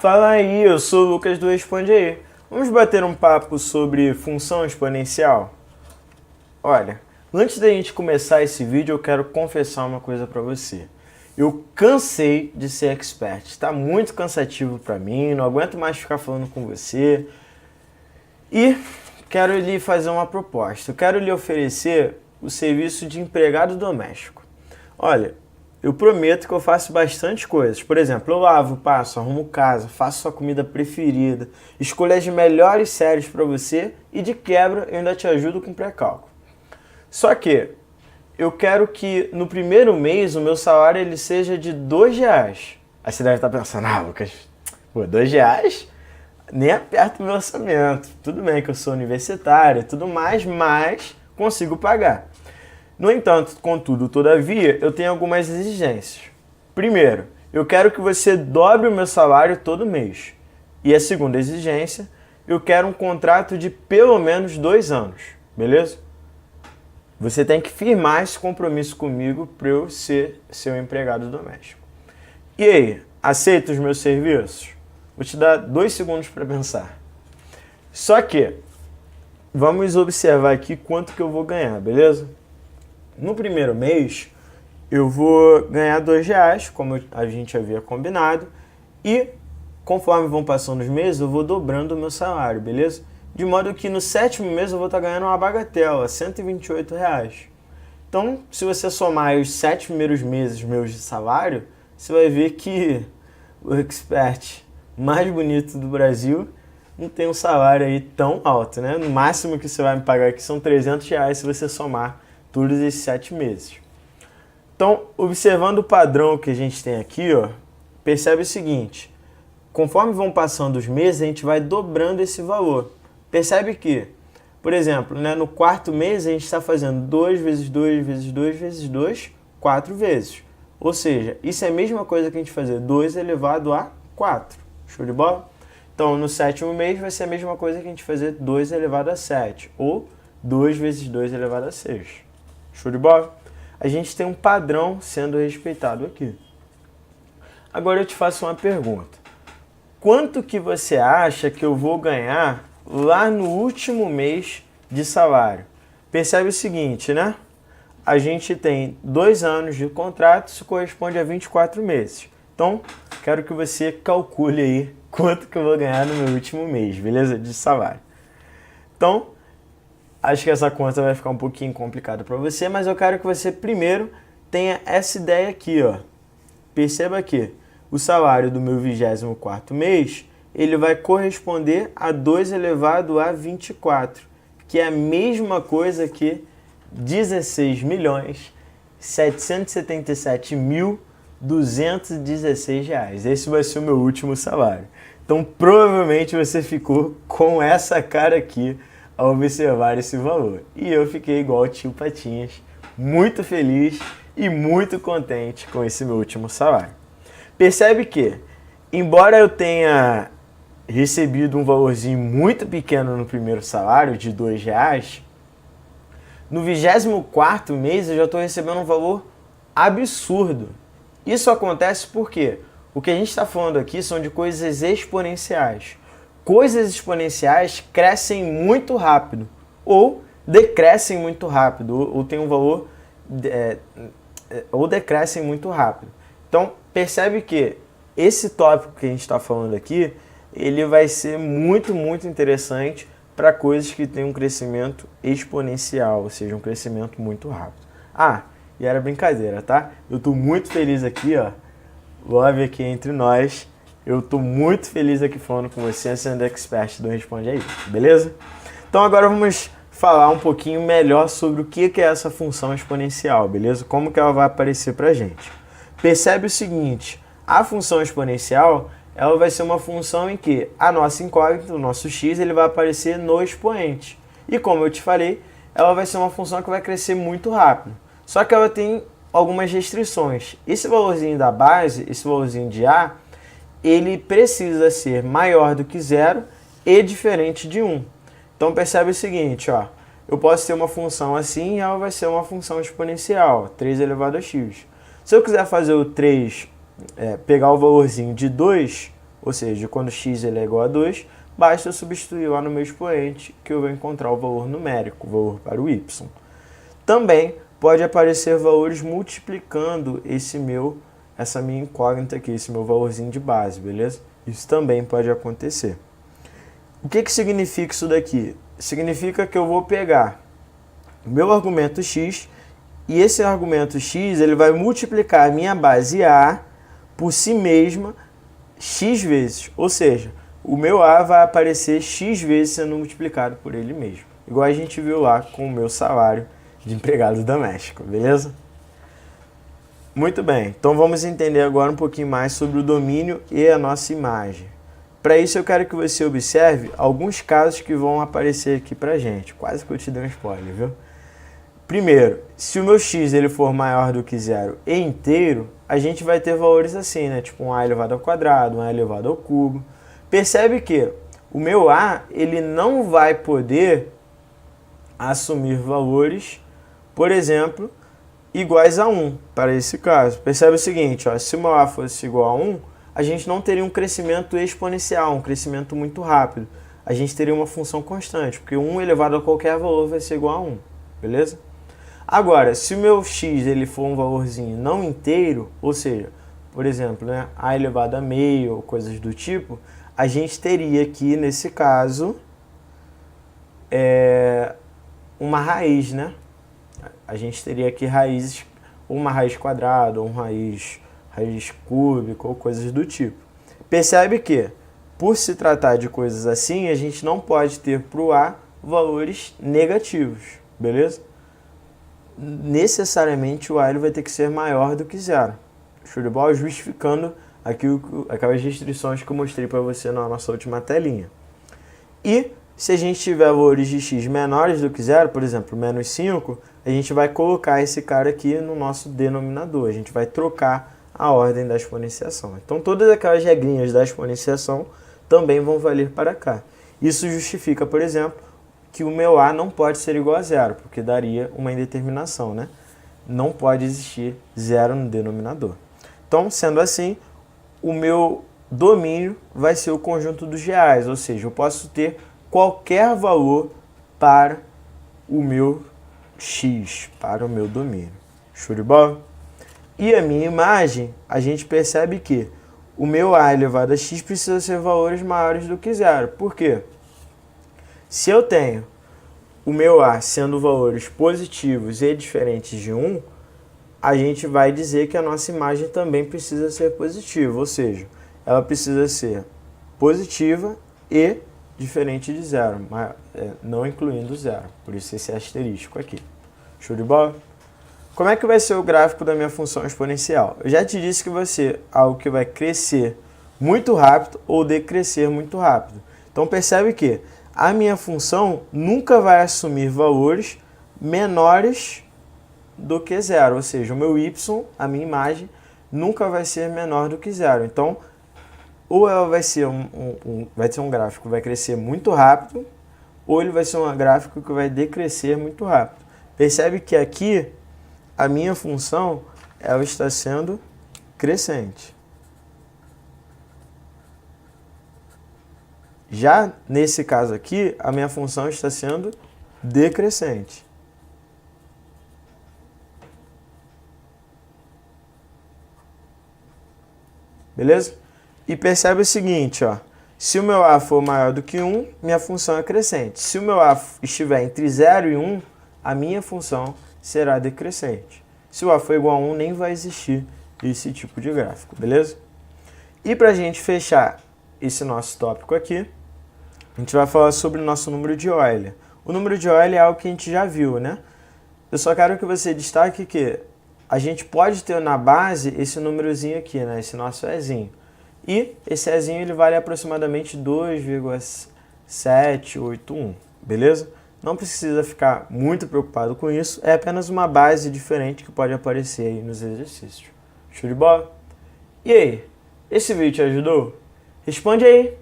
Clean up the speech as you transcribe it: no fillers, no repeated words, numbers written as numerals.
Fala aí, eu sou o Lucas do Responde Aí. Vamos bater um papo sobre função exponencial? Olha, antes da gente começar esse vídeo, eu quero confessar uma coisa para você. Eu cansei de ser expert, está muito cansativo para mim, não aguento mais ficar falando com você. E quero lhe fazer uma proposta, eu quero lhe oferecer o serviço de empregado doméstico. Olha, eu prometo que eu faço bastante coisas. Por exemplo, eu lavo, passo, arrumo casa, faço sua comida preferida, escolho as melhores séries para você e de quebra eu ainda te ajudo com pré-cálculo. Só que eu quero que no primeiro mês o meu salário ele seja de R$2. Aí você deve estar pensando, Lucas, pô, R$2? Nem aperta o meu orçamento. Tudo bem que eu sou universitário e tudo mais, mas consigo pagar. No entanto, contudo, todavia, eu tenho algumas exigências. Primeiro, eu quero que você dobre o meu salário todo mês. E a segunda exigência, eu quero um contrato de pelo menos 2 anos, beleza? Você tem que firmar esse compromisso comigo para eu ser seu empregado doméstico. E aí, aceita os meus serviços? Vou te dar 2 segundos para pensar. Só que, vamos observar aqui quanto que eu vou ganhar, beleza? No primeiro mês, eu vou ganhar R$2, como a gente havia combinado, e conforme vão passando os meses, eu vou dobrando o meu salário, beleza? De modo que no 7º mês eu vou estar ganhando uma bagatela, R$128. Então, se você somar os 7 primeiros meses meus de salário, você vai ver que o expert mais bonito do Brasil não tem um salário aí tão alto, né? No máximo que você vai me pagar aqui são R$300 se você somar todos esses 7 meses. Então, observando o padrão que a gente tem aqui, ó, percebe o seguinte, conforme vão passando os meses, a gente vai dobrando esse valor. Percebe que, por exemplo, né, no 4º mês a gente está fazendo 2 vezes 2 vezes 2 vezes 2, 4 vezes. Ou seja, isso é a mesma coisa que a gente fazer 2 elevado a 4. Show de bola? Então, no 7º mês vai ser a mesma coisa que a gente fazer 2 elevado a 7. Ou 2 vezes 2 elevado a 6. Show de bola? A gente tem um padrão sendo respeitado aqui. Agora eu te faço uma pergunta. Quanto que você acha que eu vou ganhar lá no último mês de salário? Percebe o seguinte, né? A gente tem 2 anos de contrato, isso corresponde a 24 meses. Então, quero que você calcule aí quanto que eu vou ganhar no meu último mês, beleza? De salário. Então, acho que essa conta vai ficar um pouquinho complicada para você, mas eu quero que você primeiro tenha essa ideia aqui, ó. Perceba aqui, o salário do meu 24º mês, ele vai corresponder a 2 elevado a 24, que é a mesma coisa que R$16.777.216. Esse vai ser o meu último salário. Então, provavelmente você ficou com essa cara aqui ao observar esse valor. E eu fiquei igual o tio Patinhas, muito feliz e muito contente com esse meu último salário. Percebe que, embora eu tenha recebido um valorzinho muito pequeno no primeiro salário, de R$2, no 24º mês eu já estou recebendo um valor absurdo. Isso acontece porque o que a gente está falando aqui são de coisas exponenciais. Coisas exponenciais crescem muito rápido ou decrescem muito rápido, ou tem um valor ou decrescem muito rápido. Então, percebe que esse tópico que a gente está falando aqui, ele vai ser muito, muito interessante para coisas que têm um crescimento exponencial, ou seja, um crescimento muito rápido. Ah, e era brincadeira, tá? Eu estou muito feliz aqui, ó, love aqui entre nós. Eu estou muito feliz aqui falando com você, sendo expert do Responde Aí, beleza? Então agora vamos falar um pouquinho melhor sobre o que é essa função exponencial, beleza? Como que ela vai aparecer pra gente. Percebe o seguinte, a função exponencial, ela vai ser uma função em que a nossa incógnita, o nosso x, ele vai aparecer no expoente. E como eu te falei, ela vai ser uma função que vai crescer muito rápido. Só que ela tem algumas restrições. Esse valorzinho da base, esse valorzinho de a, ele precisa ser maior do que 0 e diferente de 1. Então percebe o seguinte, ó, eu posso ter uma função assim e ela vai ser uma função exponencial, 3 elevado a x. Se eu quiser fazer o 3, pegar o valorzinho de 2, Ou seja, quando x ele é igual a 2, basta eu substituir lá no meu expoente que eu vou encontrar o valor numérico, o valor para o y. Também pode aparecer valores multiplicando essa minha incógnita aqui, esse meu valorzinho de base, beleza? Isso também pode acontecer. O que significa isso daqui? Significa que eu vou pegar o meu argumento x e esse argumento x ele vai multiplicar a minha base A por si mesma x vezes. Ou seja, o meu A vai aparecer x vezes sendo multiplicado por ele mesmo. Igual a gente viu lá com o meu salário de empregado doméstico, beleza? Muito bem, então vamos entender agora um pouquinho mais sobre o domínio e a nossa imagem. Para isso eu quero que você observe alguns casos que vão aparecer aqui pra gente. Quase que eu te dei um spoiler, viu? Primeiro, se o meu x ele for maior do que zero e inteiro, a gente vai ter valores assim, né? Tipo um a elevado ao quadrado, um a elevado ao cubo. Percebe que o meu a ele não vai poder assumir valores, por exemplo, iguais a 1, para esse caso. Percebe o seguinte, ó, se o meu a fosse igual a 1, a gente não teria um crescimento exponencial, um crescimento muito rápido. A gente teria uma função constante, porque 1 elevado a qualquer valor vai ser igual a 1, beleza? Agora, se o meu x ele for um valorzinho não inteiro, ou seja, por exemplo, né, a elevado a meio ou coisas do tipo, a gente teria aqui, nesse caso, uma raiz, né? A gente teria aqui raízes, uma raiz quadrada, ou uma raiz cúbica, ou coisas do tipo. Percebe que, por se tratar de coisas assim, a gente não pode ter para o A valores negativos, beleza? Necessariamente o A ele vai ter que ser maior do que zero. Show de bola? Justificando aquelas restrições que eu mostrei para você na nossa última telinha. E se a gente tiver valores de x menores do que zero, por exemplo, menos 5, a gente vai colocar esse cara aqui no nosso denominador. A gente vai trocar a ordem da exponenciação. Então, todas aquelas regrinhas da exponenciação também vão valer para cá. Isso justifica, por exemplo, que o meu a não pode ser igual a zero, porque daria uma indeterminação, né? Não pode existir zero no denominador. Então, sendo assim, o meu domínio vai ser o conjunto dos reais, ou seja, eu posso ter qualquer valor para o meu x, para o meu domínio. Show de bola? E a minha imagem, a gente percebe que o meu a elevado a x precisa ser valores maiores do que zero. Por quê? Se eu tenho o meu a sendo valores positivos e diferentes de 1, a gente vai dizer que a nossa imagem também precisa ser positiva, ou seja, ela precisa ser positiva e diferente de zero, mas não incluindo zero, por isso esse asterístico aqui. Show de bola? Como é que vai ser o gráfico da minha função exponencial? Eu já te disse que vai ser algo que vai crescer muito rápido ou decrescer muito rápido. Então percebe que a minha função nunca vai assumir valores menores do que zero, ou seja, o meu y, a minha imagem, nunca vai ser menor do que zero. Então, ou ela vai ser um gráfico que vai crescer muito rápido, ou ele vai ser um gráfico que vai decrescer muito rápido. Percebe que aqui a minha função ela está sendo crescente. Já nesse caso aqui, a minha função está sendo decrescente. Beleza? E percebe o seguinte, ó. Se o meu a for maior do que 1, minha função é crescente. Se o meu a estiver entre 0 e 1, a minha função será decrescente. Se o a for igual a 1, nem vai existir esse tipo de gráfico, beleza? E para a gente fechar esse nosso tópico aqui, a gente vai falar sobre o nosso número de Euler. O número de Euler é algo que a gente já viu, né? Eu só quero que você destaque que a gente pode ter na base esse númerozinho aqui, né? Esse nosso Ezinho. E esse Ezinho ele vale aproximadamente 2,781, beleza? Não precisa ficar muito preocupado com isso, é apenas uma base diferente que pode aparecer aí nos exercícios. Show de bola? E aí, esse vídeo te ajudou? Responde aí!